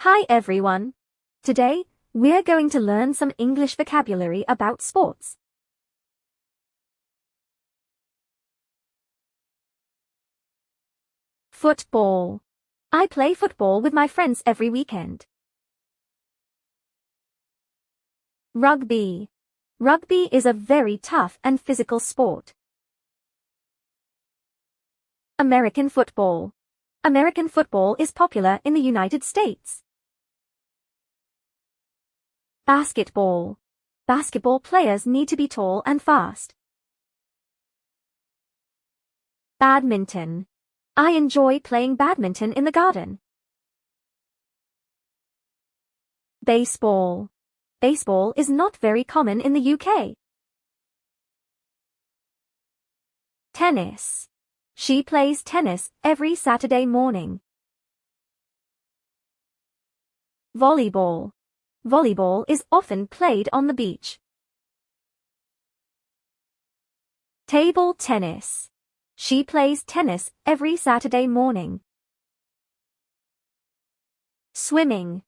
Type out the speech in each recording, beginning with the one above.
Hi everyone. Today, we're going to learn some English vocabulary about sports. Football. I play football with my friends every weekend. Rugby. Rugby is a very tough and physical sport. American football. American football is popular in the United States. Basketball. Basketball players need to be tall and fast. Badminton. I enjoy playing badminton in the garden. Baseball. Baseball is not very common in the UK. Tennis. She plays tennis every Saturday morning. Volleyball. Volleyball is often played on the beach. Table tennis. She plays tennis every Saturday morning. Swimming.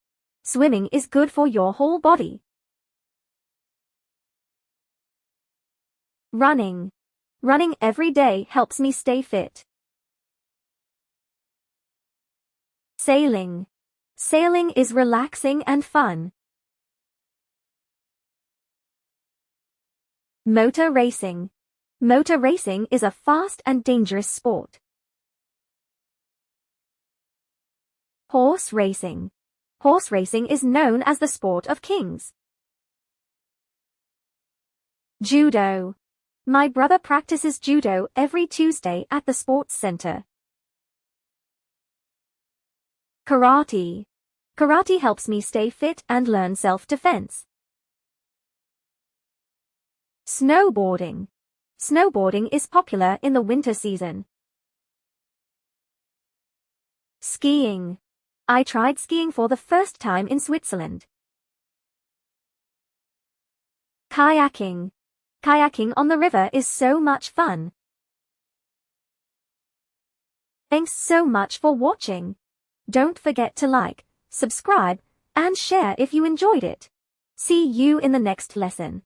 Swimming is good for your whole body. Running. Running every day helps me stay fit. Sailing. Sailing is relaxing and fun. Motor racing. Motor racing is a fast and dangerous sport. Horse racing. Horse racing is known as the sport of kings. Judo. My brother practices judo every Tuesday at the sports center. Karate. Karate helps me stay fit and learn self-defense. Snowboarding. Snowboarding is popular in the winter season. Skiing. I tried skiing for the first time in Switzerland. Kayaking. Kayaking on the river is so much fun. Thanks so much for watching. Don't forget to like, subscribe, and share if you enjoyed it. See you in the next lesson.